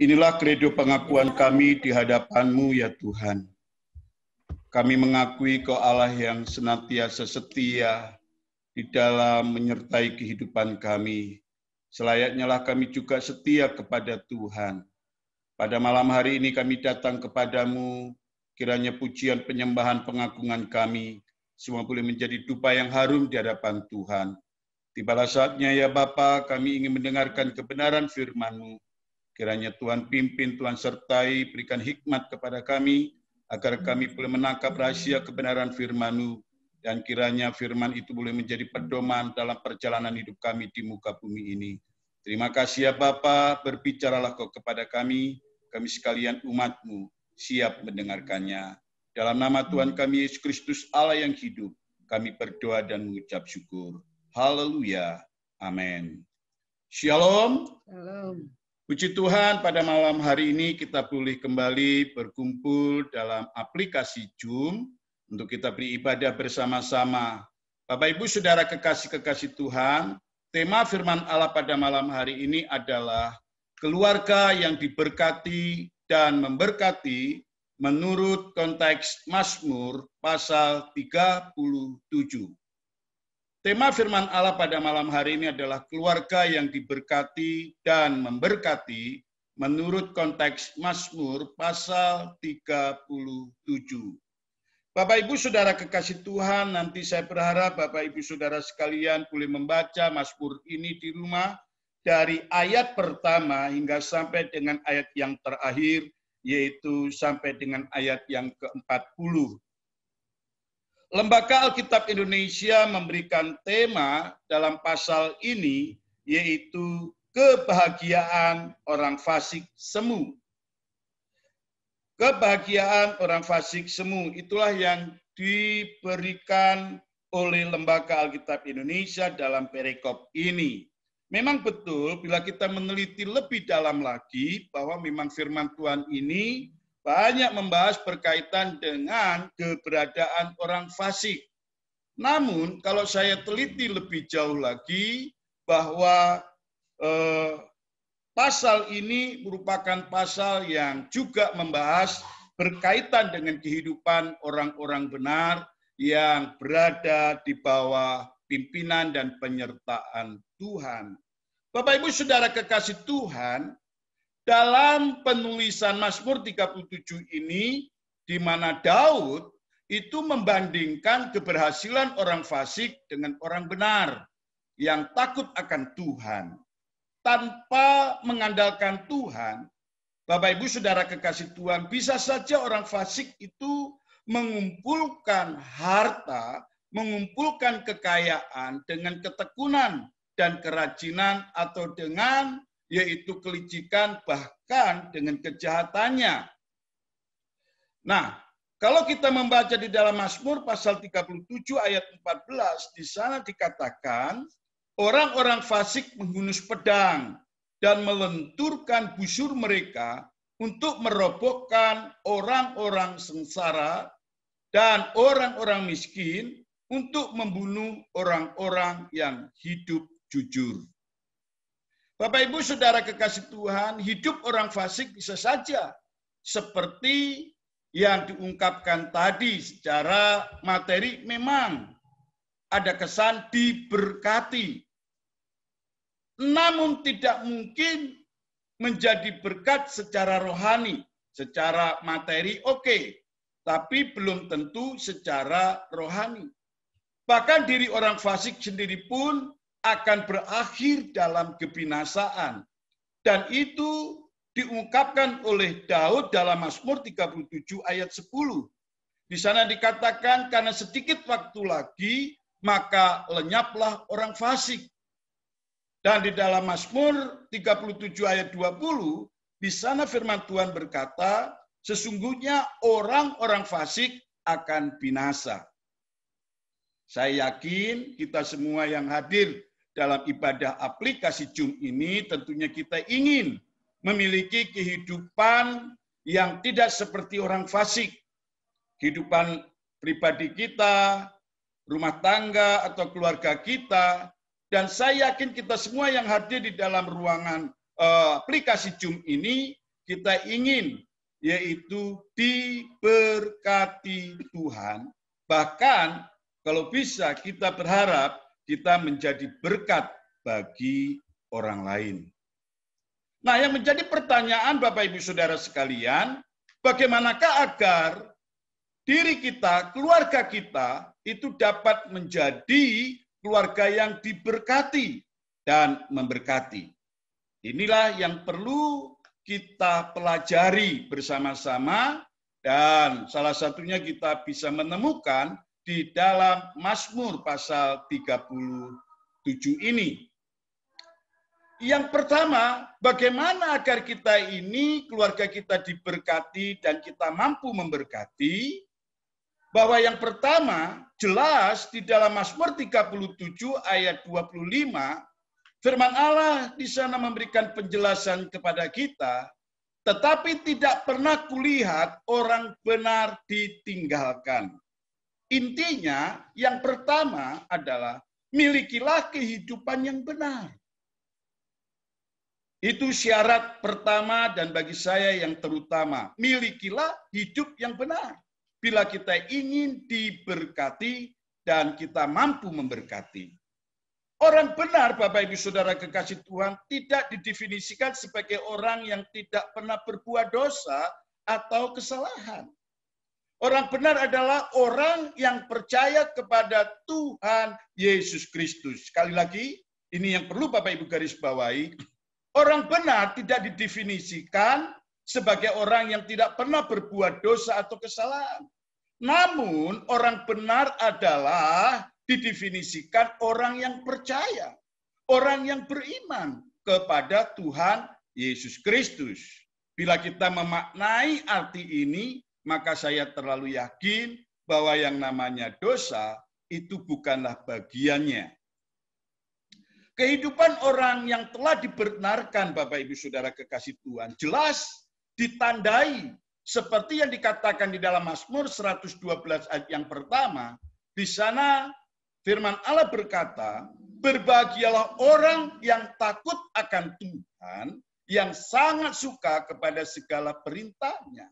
Inilah kredo pengakuan kami di hadapan-Mu ya Tuhan. Kami mengakui Kau Allah yang senantiasa setia di dalam menyertai kehidupan kami. Selayaknya lah kami juga setia kepada Tuhan. Pada malam hari ini kami datang kepadamu, kiranya pujian, penyembahan, pengagungan kami, semua boleh menjadi dupa yang harum di hadapan Tuhan. Tibalah saatnya ya Bapa, kami ingin mendengarkan kebenaran firman-Mu. Kiranya Tuhan pimpin, Tuhan sertai, berikan hikmat kepada kami, agar kami boleh menangkap rahasia kebenaran firman-Mu, dan kiranya firman itu boleh menjadi pedoman dalam perjalanan hidup kami di muka bumi ini. Terima kasih ya Bapa, berbicaralah Kau kepada kami sekalian umat-Mu, siap mendengarkannya. Dalam nama Tuhan kami Yesus Kristus, Allah yang hidup, kami berdoa dan mengucap syukur. Haleluya. Amin. Shalom. Shalom. Puji Tuhan, pada malam hari ini kita boleh kembali berkumpul dalam aplikasi Zoom untuk kita beribadah bersama-sama. Bapak Ibu Saudara kekasih-kekasih Tuhan, tema firman Allah pada malam hari ini adalah keluarga yang diberkati dan memberkati menurut konteks Mazmur pasal 37. Tema firman Allah pada malam hari ini adalah keluarga yang diberkati dan memberkati menurut konteks Mazmur pasal 37. Bapak Ibu Saudara kekasih Tuhan, nanti saya berharap Bapak Ibu Saudara sekalian boleh membaca Mazmur ini di rumah dari ayat pertama hingga sampai dengan ayat yang terakhir, yaitu sampai dengan ayat yang ke-40. Lembaga Alkitab Indonesia memberikan tema dalam pasal ini, yaitu kebahagiaan orang fasik semu. Kebahagiaan orang fasik semu, itulah yang diberikan oleh Lembaga Alkitab Indonesia dalam perikop ini. Memang betul bila kita meneliti lebih dalam lagi bahwa memang firman Tuhan ini banyak membahas berkaitan dengan keberadaan orang fasik. Namun kalau saya teliti lebih jauh lagi bahwa pasal ini merupakan pasal yang juga membahas berkaitan dengan kehidupan orang-orang benar yang berada di bawah pimpinan dan penyertaan Tuhan. Bapak Ibu Saudara kekasih Tuhan, dalam penulisan Mazmur 37 ini, di mana Daud itu membandingkan keberhasilan orang fasik dengan orang benar yang takut akan Tuhan. Tanpa mengandalkan Tuhan, Bapak Ibu Saudara kekasih Tuhan, bisa saja orang fasik itu mengumpulkan harta, mengumpulkan kekayaan dengan ketekunan dan kerajinan atau dengan yaitu kelicikan, bahkan dengan kejahatannya. Nah, kalau kita membaca di dalam Mazmur pasal 37 ayat 14, di sana dikatakan, orang-orang fasik menghunus pedang dan melenturkan busur mereka untuk merobohkan orang-orang sengsara dan orang-orang miskin untuk membunuh orang-orang yang hidup jujur. Bapak Ibu Saudara kekasih Tuhan, hidup orang fasik bisa saja seperti yang diungkapkan tadi secara materi memang ada kesan diberkati. Namun tidak mungkin menjadi berkat secara rohani, secara materi oke, tapi belum tentu secara rohani. Bahkan diri orang fasik sendiri pun akan berakhir dalam kebinasaan. Dan itu diungkapkan oleh Daud dalam Mazmur 37 ayat 10. Di sana dikatakan, karena sedikit waktu lagi, maka lenyaplah orang fasik. Dan di dalam Mazmur 37 ayat 20, di sana firman Tuhan berkata, sesungguhnya orang-orang fasik akan binasa. Saya yakin kita semua yang hadir dalam ibadah aplikasi Zoom ini tentunya kita ingin memiliki kehidupan yang tidak seperti orang fasik. Kehidupan pribadi kita, rumah tangga atau keluarga kita, dan saya yakin kita semua yang hadir di dalam ruangan aplikasi Zoom ini, kita ingin yaitu diberkati Tuhan. Bahkan kalau bisa kita berharap kita menjadi berkat bagi orang lain. Nah, yang menjadi pertanyaan Bapak Ibu Saudara sekalian, bagaimanakah agar diri kita, keluarga kita, itu dapat menjadi keluarga yang diberkati dan memberkati. Inilah yang perlu kita pelajari bersama-sama, dan salah satunya kita bisa menemukan di dalam Mazmur pasal 37 ini. Yang pertama, bagaimana agar kita ini, keluarga kita diberkati dan kita mampu memberkati? Bahwa yang pertama, jelas di dalam Mazmur 37 ayat 25, firman Allah di sana memberikan penjelasan kepada kita, tetapi tidak pernah kulihat orang benar ditinggalkan. Intinya, yang pertama adalah milikilah kehidupan yang benar. Itu syarat pertama dan bagi saya yang terutama. Milikilah hidup yang benar. Bila kita ingin diberkati dan kita mampu memberkati. Orang benar, Bapak Ibu Saudara kekasih Tuhan, tidak didefinisikan sebagai orang yang tidak pernah berbuat dosa atau kesalahan. Orang benar adalah orang yang percaya kepada Tuhan Yesus Kristus. Sekali lagi, ini yang perlu Bapak Ibu garis bawahi. Orang benar tidak didefinisikan sebagai orang yang tidak pernah berbuat dosa atau kesalahan. Namun orang benar adalah didefinisikan orang yang percaya, orang yang beriman kepada Tuhan Yesus Kristus. Bila kita memaknai arti ini, maka saya terlalu yakin bahwa yang namanya dosa itu bukanlah bagiannya. Kehidupan orang yang telah dibenarkan, Bapak Ibu Saudara kekasih Tuhan, jelas ditandai seperti yang dikatakan di dalam Mazmur 112 ayat yang pertama. Di sana firman Allah berkata, berbahagialah orang yang takut akan Tuhan, yang sangat suka kepada segala perintahnya.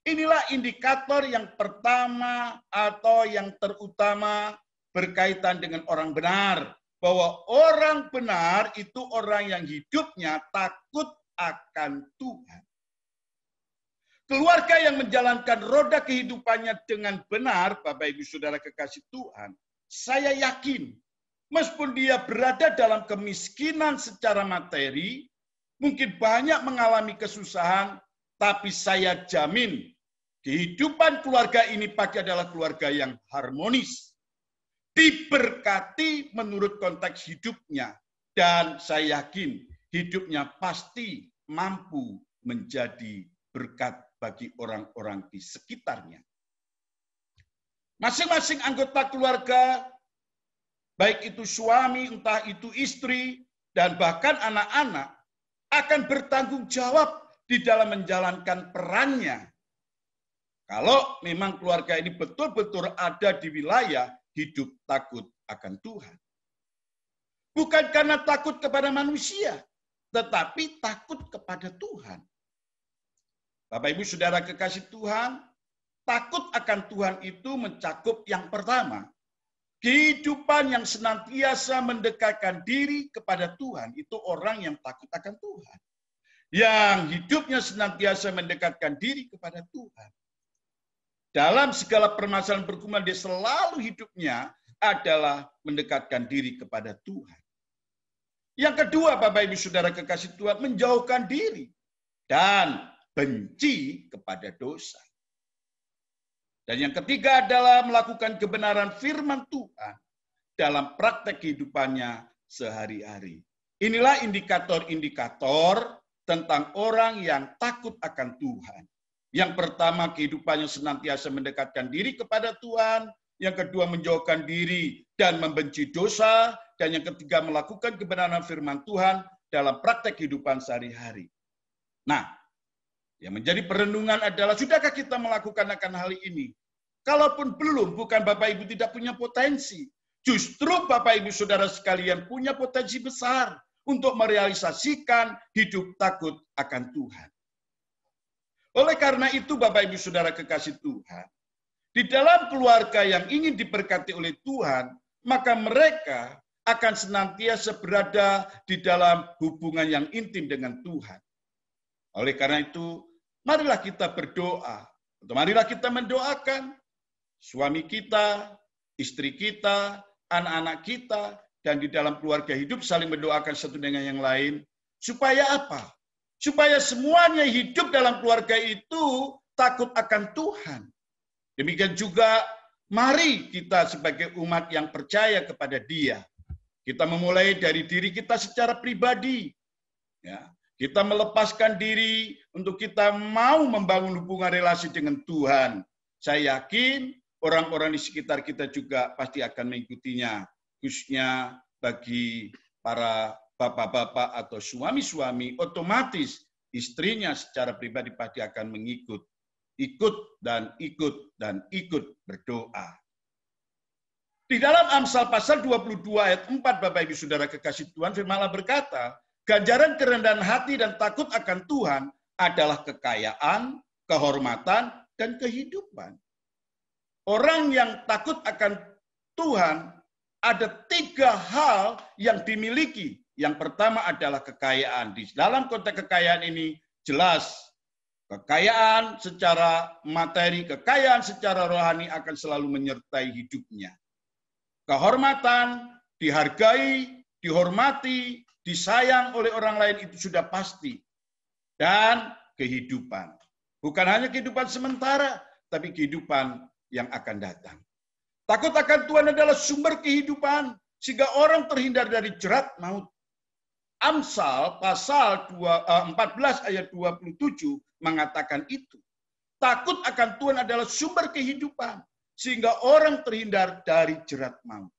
Inilah indikator yang pertama atau yang terutama berkaitan dengan orang benar. Bahwa orang benar itu orang yang hidupnya takut akan Tuhan. Keluarga yang menjalankan roda kehidupannya dengan benar, Bapak Ibu Saudara kekasih Tuhan, saya yakin, meskipun dia berada dalam kemiskinan secara materi, mungkin banyak mengalami kesusahan, tapi saya jamin, kehidupan keluarga ini pasti adalah keluarga yang harmonis. Diberkati menurut konteks hidupnya. Dan saya yakin hidupnya pasti mampu menjadi berkat bagi orang-orang di sekitarnya. Masing-masing anggota keluarga, baik itu suami, entah itu istri, dan bahkan anak-anak, akan bertanggung jawab di dalam menjalankan perannya. Kalau memang keluarga ini betul-betul ada di wilayah hidup takut akan Tuhan. Bukan karena takut kepada manusia, tetapi takut kepada Tuhan. Bapak Ibu Saudara kekasih Tuhan, takut akan Tuhan itu mencakup yang pertama, kehidupan yang senantiasa mendekatkan diri kepada Tuhan, itu orang yang takut akan Tuhan. Yang hidupnya senantiasa mendekatkan diri kepada Tuhan. Dalam segala permasalahan bergumul, dia selalu hidupnya adalah mendekatkan diri kepada Tuhan. Yang kedua, Bapak Ibu Saudara kekasih Tuhan, menjauhkan diri dan benci kepada dosa. Dan yang ketiga adalah melakukan kebenaran firman Tuhan dalam praktek kehidupannya sehari-hari. Inilah indikator-indikator tentang orang yang takut akan Tuhan. Yang pertama, kehidupannya senantiasa mendekatkan diri kepada Tuhan. Yang kedua, menjauhkan diri dan membenci dosa. Dan yang ketiga, melakukan kebenaran firman Tuhan dalam praktek kehidupan sehari-hari. Nah, yang menjadi perenungan adalah, sudahkah kita melakukan akan hal ini? Kalaupun belum, bukan Bapak Ibu tidak punya potensi. Justru Bapak Ibu Saudara sekalian punya potensi besar untuk merealisasikan hidup takut akan Tuhan. Oleh karena itu, Bapak Ibu Saudara kekasih Tuhan, di dalam keluarga yang ingin diberkati oleh Tuhan, maka mereka akan senantiasa berada di dalam hubungan yang intim dengan Tuhan. Oleh karena itu, marilah kita berdoa, atau marilah kita mendoakan suami kita, istri kita, anak-anak kita, dan di dalam keluarga hidup saling mendoakan satu dengan yang lain. Supaya apa? Supaya semuanya hidup dalam keluarga itu takut akan Tuhan. Demikian juga, mari kita sebagai umat yang percaya kepada Dia. Kita memulai dari diri kita secara pribadi. Ya, kita melepaskan diri untuk kita mau membangun hubungan relasi dengan Tuhan. Saya yakin orang-orang di sekitar kita juga pasti akan mengikutinya. Khususnya bagi para bapak-bapak atau suami-suami, otomatis istrinya secara pribadi pasti akan mengikut. Ikut dan ikut berdoa. Di dalam Amsal pasal 22 ayat 4, Bapak Ibu Saudara kekasih Tuhan, firman Allah berkata, ganjaran kerendahan hati dan takut akan Tuhan adalah kekayaan, kehormatan, dan kehidupan. Orang yang takut akan Tuhan, ada 3 hal yang dimiliki. Yang pertama adalah kekayaan. Di dalam konteks kekayaan ini jelas, kekayaan secara materi, kekayaan secara rohani akan selalu menyertai hidupnya. Kehormatan, dihargai, dihormati, disayang oleh orang lain itu sudah pasti. Dan kehidupan. Bukan hanya kehidupan sementara, tapi kehidupan yang akan datang. Takut akan Tuhan adalah sumber kehidupan, sehingga orang terhindar dari jerat maut. Amsal pasal 14 ayat 27 mengatakan itu. Takut akan Tuhan adalah sumber kehidupan, sehingga orang terhindar dari jerat maut.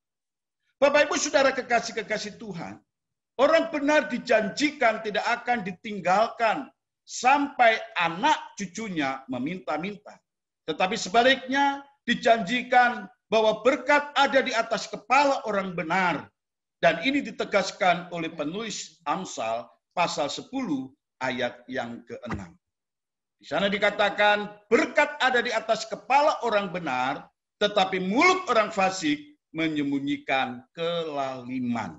Bapak Ibu Saudara kekasih-kekasih Tuhan, orang benar dijanjikan tidak akan ditinggalkan sampai anak cucunya meminta-minta. Tetapi sebaliknya dijanjikan bahwa berkat ada di atas kepala orang benar. Dan ini ditegaskan oleh penulis Amsal pasal 10 ayat yang ke-6. Di sana dikatakan berkat ada di atas kepala orang benar, tetapi mulut orang fasik menyembunyikan kelaliman.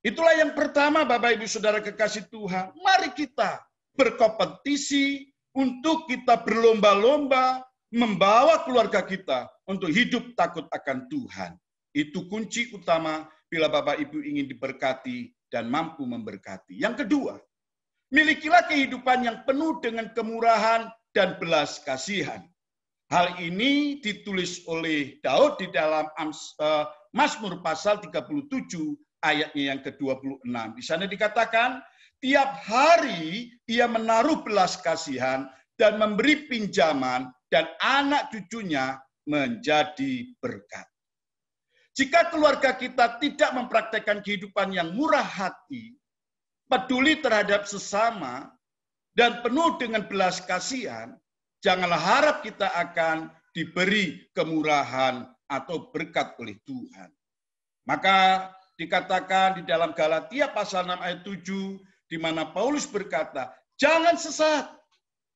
Itulah yang pertama, Bapak Ibu Saudara kekasih Tuhan. Mari kita berkompetisi untuk kita berlomba-lomba membawa keluarga kita untuk hidup takut akan Tuhan. Itu kunci utama bila Bapak Ibu ingin diberkati dan mampu memberkati. Yang kedua, milikilah kehidupan yang penuh dengan kemurahan dan belas kasihan. Hal ini ditulis oleh Daud di dalam Mazmur pasal 37 ayatnya yang ke-26. Di sana dikatakan, tiap hari ia menaruh belas kasihan dan memberi pinjaman dan anak cucunya menjadi berkat. Jika keluarga kita tidak mempraktekkan kehidupan yang murah hati, peduli terhadap sesama, dan penuh dengan belas kasihan, janganlah harap kita akan diberi kemurahan atau berkat oleh Tuhan. Maka dikatakan di dalam Galatia pasal 6 ayat 7, di mana Paulus berkata, jangan sesat,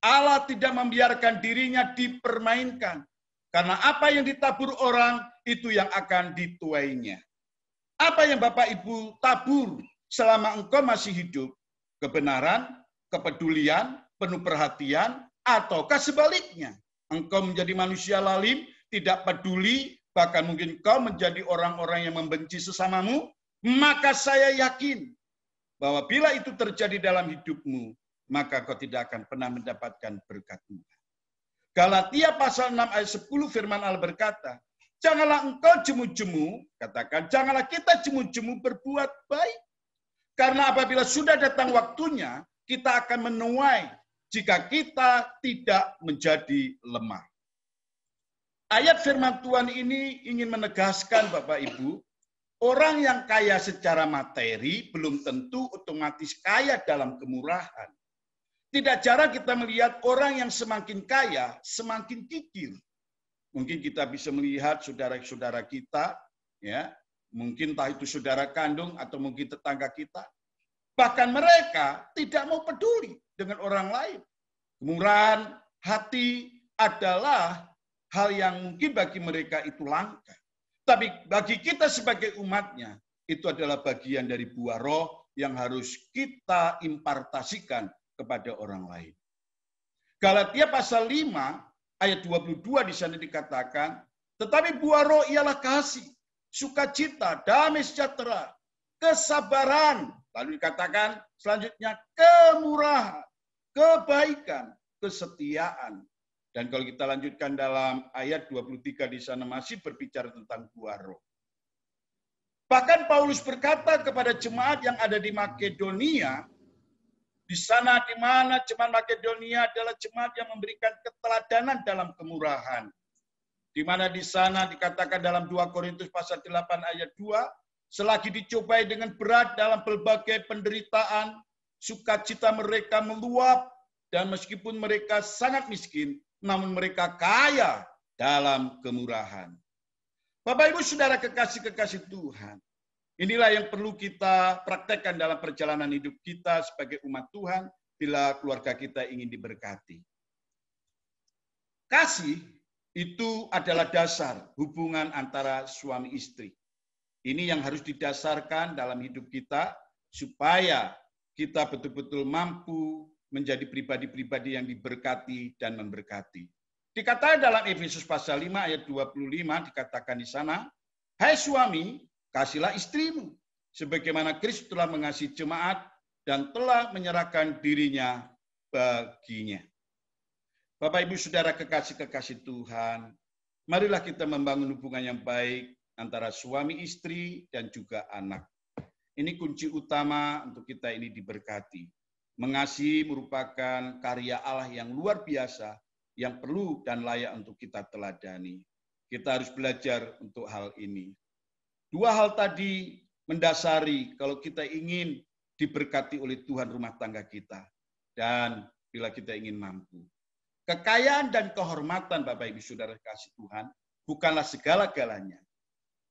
Allah tidak membiarkan dirinya dipermainkan. Karena apa yang ditabur orang, itu yang akan dituainya. Apa yang Bapak Ibu tabur selama engkau masih hidup? Kebenaran, kepedulian, penuh perhatian, ataukah sebaliknya? Engkau menjadi manusia lalim, tidak peduli, bahkan mungkin kau menjadi orang-orang yang membenci sesamamu, maka saya yakin bahwa bila itu terjadi dalam hidupmu, maka kau tidak akan pernah mendapatkan berkat Tuhan. Galatia pasal 6 ayat 10 firman Allah berkata, janganlah engkau jemu-jemu, katakan, janganlah kita jemu-jemu berbuat baik. Karena apabila sudah datang waktunya, kita akan menuai jika kita tidak menjadi lemah. Ayat firman Tuhan ini ingin menegaskan Bapak Ibu, orang yang kaya secara materi belum tentu otomatis kaya dalam kemurahan. Tidak jarang kita melihat orang yang semakin kaya, semakin kikir. Mungkin kita bisa melihat saudara-saudara kita, ya, Mungkin entah itu saudara kandung atau mungkin tetangga kita. Bahkan mereka tidak mau peduli dengan orang lain. Kemurahan hati adalah hal yang mungkin bagi mereka itu langka. Tapi bagi kita sebagai umatnya, itu adalah bagian dari buah roh yang harus kita impartasikan kepada orang lain. Galatia pasal 5 ayat 22 di sana dikatakan, tetapi buah roh ialah kasih, sukacita, damai sejahtera, kesabaran, lalu dikatakan selanjutnya kemurahan, kebaikan, kesetiaan. Dan kalau kita lanjutkan dalam ayat 23 di sana masih berbicara tentang buah roh. Bahkan Paulus berkata kepada jemaat yang ada di Makedonia, di sana di mana jemaat Makedonia adalah jemaat yang memberikan keteladanan dalam kemurahan. Di mana di sana dikatakan dalam 2 Korintus pasal 8 ayat 2, selagi dicobai dengan berat dalam berbagai penderitaan, sukacita mereka meluap, dan meskipun mereka sangat miskin, namun mereka kaya dalam kemurahan. Bapak Ibu Saudara kekasih-kekasih Tuhan, inilah yang perlu kita praktekkan dalam perjalanan hidup kita sebagai umat Tuhan bila keluarga kita ingin diberkati. Kasih itu adalah dasar hubungan antara suami istri. Ini yang harus didasarkan dalam hidup kita supaya kita betul-betul mampu menjadi pribadi-pribadi yang diberkati dan memberkati. Dikatakan dalam Efesus pasal 5 ayat 25 dikatakan di sana, hai suami, kasihlah istrimu sebagaimana Kristus telah mengasihi jemaat dan telah menyerahkan dirinya baginya. Bapak Ibu Saudara kekasih-kekasih Tuhan, marilah kita membangun hubungan yang baik antara suami istri dan juga anak. Ini kunci utama untuk kita ini diberkati. Mengasihi merupakan karya Allah yang luar biasa, yang perlu dan layak untuk kita teladani. Kita harus belajar untuk hal ini. Dua hal tadi mendasari kalau kita ingin diberkati oleh Tuhan rumah tangga kita. Dan bila kita ingin mampu. Kekayaan dan kehormatan Bapak Ibu Saudara kasih Tuhan bukanlah segala-galanya.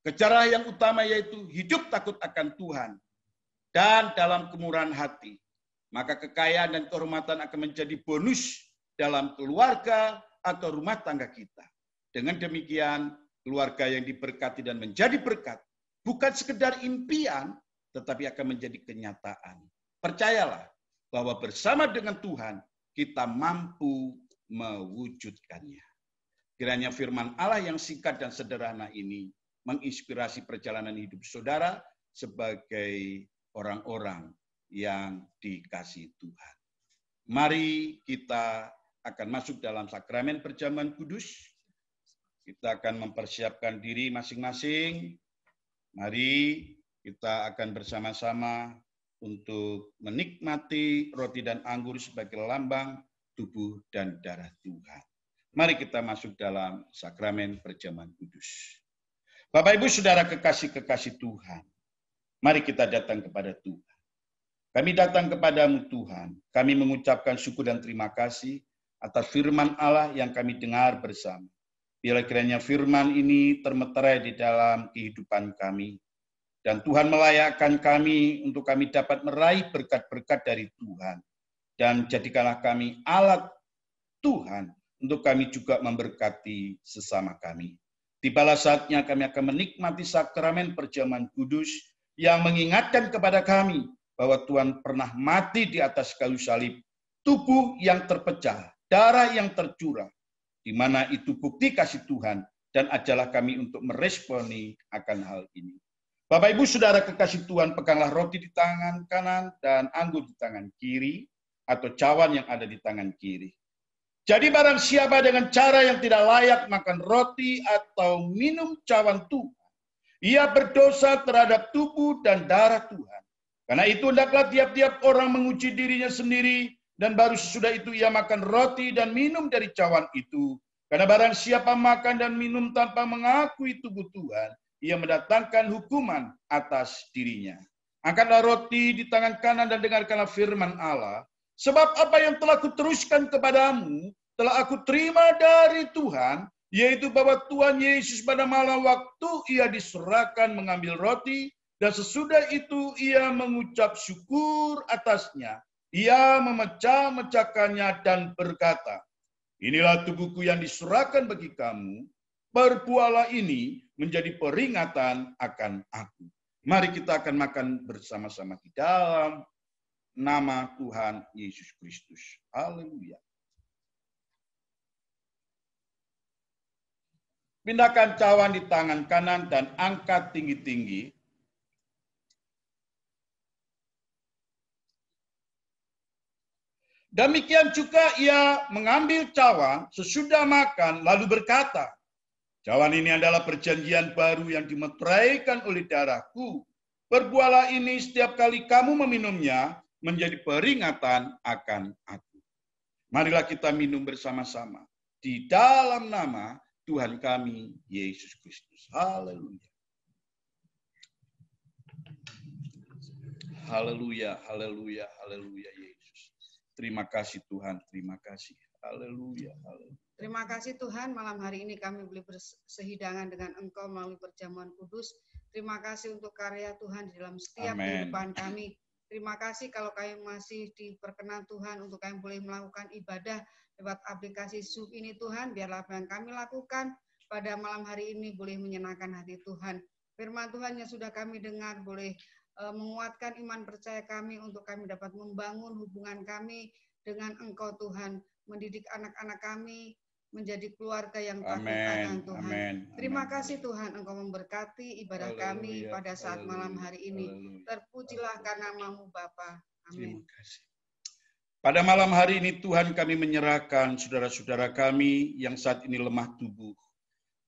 Kejar yang utama yaitu hidup takut akan Tuhan dan dalam kemurahan hati. Maka kekayaan dan kehormatan akan menjadi bonus dalam keluarga atau rumah tangga kita. Dengan demikian, keluarga yang diberkati dan menjadi berkat bukan sekedar impian, tetapi akan menjadi kenyataan. Percayalah bahwa bersama dengan Tuhan, kita mampu mewujudkannya. Kiranya firman Allah yang singkat dan sederhana ini menginspirasi perjalanan hidup saudara sebagai orang-orang yang dikasihi Tuhan. Mari kita akan masuk dalam sakramen perjamuan kudus. Kita akan mempersiapkan diri masing-masing. Mari kita akan bersama-sama untuk menikmati roti dan anggur sebagai lambang tubuh dan darah Tuhan. Mari kita masuk dalam sakramen perjamuan kudus. Bapak Ibu Saudara kekasih-kekasih Tuhan, mari kita datang kepada Tuhan. Kami datang kepadamu Tuhan, kami mengucapkan syukur dan terima kasih atas firman Allah yang kami dengar bersama. Bila kiranya firman ini termeterai di dalam kehidupan kami, dan Tuhan melayakkan kami untuk kami dapat meraih berkat-berkat dari Tuhan. Dan jadikanlah kami alat Tuhan untuk kami juga memberkati sesama kami. Tibalah saatnya kami akan menikmati sakramen perjamuan kudus yang mengingatkan kepada kami bahwa Tuhan pernah mati di atas kayu salib, tubuh yang terpecah, darah yang tercurah, di mana itu bukti kasih Tuhan, dan ajalah kami untuk meresponi akan hal ini. Bapak Ibu Saudara kekasih Tuhan, peganglah roti di tangan kanan dan anggur di tangan kiri, atau cawan yang ada di tangan kiri. Jadi barang siapa dengan cara yang tidak layak makan roti atau minum cawan Tuhan, ia berdosa terhadap tubuh dan darah Tuhan. Karena itu hendaklah tiap-tiap orang menguji dirinya sendiri, dan baru sesudah itu ia makan roti dan minum dari cawan itu. Karena barang siapa makan dan minum tanpa mengakui tubuh Tuhan, ia mendatangkan hukuman atas dirinya. Angkatlah roti di tangan kanan dan dengarkanlah firman Allah. Sebab apa yang telah kuteruskan kepadamu, telah aku terima dari Tuhan, yaitu bahwa Tuhan Yesus pada malam waktu ia diserahkan mengambil roti, dan sesudah itu ia mengucap syukur atasnya. Ia memecah-mecahkannya dan berkata, inilah tubuhku yang diserahkan bagi kamu, perbuatlah ini menjadi peringatan akan aku. Mari kita akan makan bersama-sama di dalam nama Tuhan Yesus Kristus. Haleluya. Pindahkan cawan di tangan kanan dan angkat tinggi-tinggi. Demikian juga ia mengambil cawan sesudah makan lalu berkata, cawan ini adalah perjanjian baru yang dimeteraikan oleh darahku. Perbuatlah ini setiap kali kamu meminumnya menjadi peringatan akan aku. Marilah kita minum bersama-sama di dalam nama Tuhan kami, Yesus Kristus. Haleluya. Haleluya, haleluya, haleluya Yesus. Terima kasih Tuhan, terima kasih. Haleluya, haleluya. Terima kasih Tuhan, malam hari ini kami boleh bersehidangan dengan Engkau melalui perjamuan kudus. Terima kasih untuk karya Tuhan di dalam setiap kehidupan kami. Terima kasih kalau kami masih diperkenan Tuhan untuk kami boleh melakukan ibadah lewat aplikasi Zoom ini Tuhan. Biarlah apa yang kami lakukan pada malam hari ini boleh menyenangkan hati Tuhan. Firman Tuhan yang sudah kami dengar boleh menguatkan iman percaya kami untuk kami dapat membangun hubungan kami dengan Engkau Tuhan. Mendidik anak-anak kami menjadi keluarga yang takut akan Tuhan. Terima kasih Tuhan, Engkau memberkati ibadah kami pada saat malam hari ini. Terpujilah karena namamu Bapa. Amin. Terima kasih. Pada malam hari ini Tuhan kami menyerahkan saudara-saudara kami yang saat ini lemah tubuh.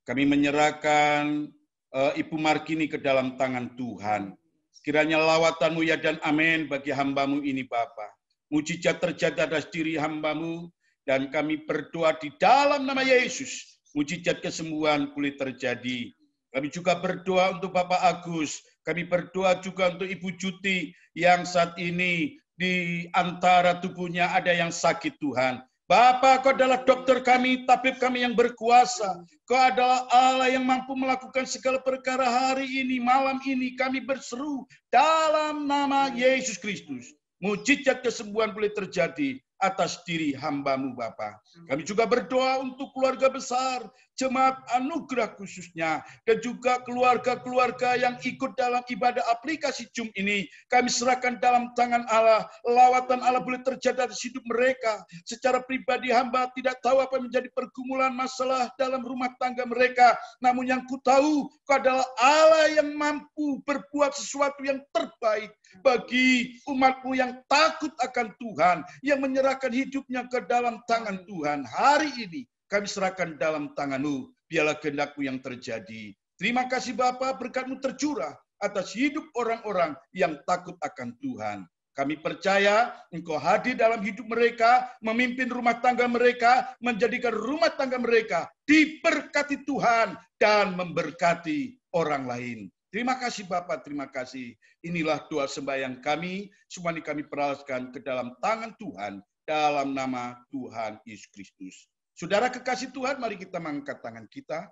Kami menyerahkan Ibu Markini ke dalam tangan Tuhan. Kiranya lawatan-Mu ya dan amin bagi hamba-Mu ini Bapa. Mujizat terjadi atas diri hamba-Mu dan kami berdoa di dalam nama Yesus. Mujizat kesembuhan boleh terjadi. Kami juga berdoa untuk Bapak Agus. Kami berdoa juga untuk Ibu Juti yang saat ini di antara tubuhnya ada yang sakit Tuhan. Bapa, Kau adalah dokter kami, tabib kami yang berkuasa. Kau adalah Allah yang mampu melakukan segala perkara hari ini, malam ini. Kami berseru dalam nama Yesus Kristus. Mujizat kesembuhan boleh terjadi atas diri hamba-Mu Bapa. Kami juga berdoa untuk keluarga besar, jemaat anugerah khususnya, dan juga keluarga-keluarga yang ikut dalam ibadah aplikasi Zoom ini. Kami serahkan dalam tangan Allah, lawatan Allah boleh terjadi atas hidup mereka. Secara pribadi hamba tidak tahu apa menjadi pergumulan masalah dalam rumah tangga mereka, namun yang ku tahu Kau adalah Allah yang mampu berbuat sesuatu yang terbaik bagi umat-Mu yang takut akan Tuhan, yang menyerahkan hidupnya ke dalam tangan Tuhan. Hari ini kami serahkan dalam tangan-Mu, biarlah kehendak-Mu yang terjadi. Terima kasih Bapa, berkat-Mu tercurah atas hidup orang-orang yang takut akan Tuhan. Kami percaya Engkau hadir dalam hidup mereka, memimpin rumah tangga mereka, menjadikan rumah tangga mereka diberkati Tuhan dan memberkati orang lain. Terima kasih Bapak, terima kasih. Inilah doa sembahyang kami, semua ini kami perahkan ke dalam tangan Tuhan, dalam nama Tuhan Yesus Kristus. Saudara kekasih Tuhan, mari kita mengangkat tangan kita.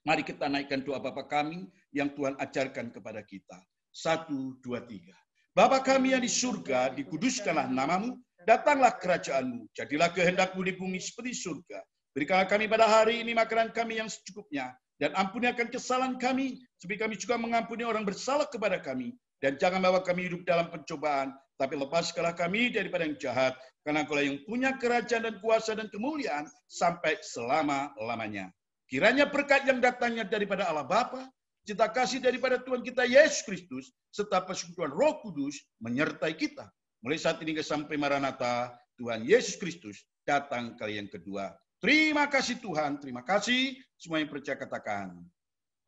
Mari kita naikkan doa Bapa kami yang Tuhan ajarkan kepada kita. 1, 2, 3. Bapa kami yang di surga, dikuduskanlah nama-Mu, datanglah kerajaan-Mu, jadilah kehendak-Mu di bumi seperti surga. Berikanlah kami pada hari ini makanan kami yang secukupnya, dan ampuni akan kesalahan kami, seperti kami juga mengampuni orang bersalah kepada kami. Dan jangan bawa kami hidup dalam pencobaan, tapi lepaskanlah kami daripada yang jahat, karena Engkau yang punya kerajaan dan kuasa dan kemuliaan sampai selama-lamanya. Kiranya berkat yang datangnya daripada Allah Bapa, cinta kasih daripada Tuhan kita Yesus Kristus, serta persekutuan Roh Kudus menyertai kita. Mulai saat ini sampai Maranatha, Tuhan Yesus Kristus datang kali yang kedua. Terima kasih Tuhan, terima kasih. Semua yang percaya katakan,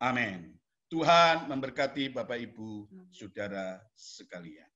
amin. Tuhan memberkati Bapak Ibu, Saudara sekalian.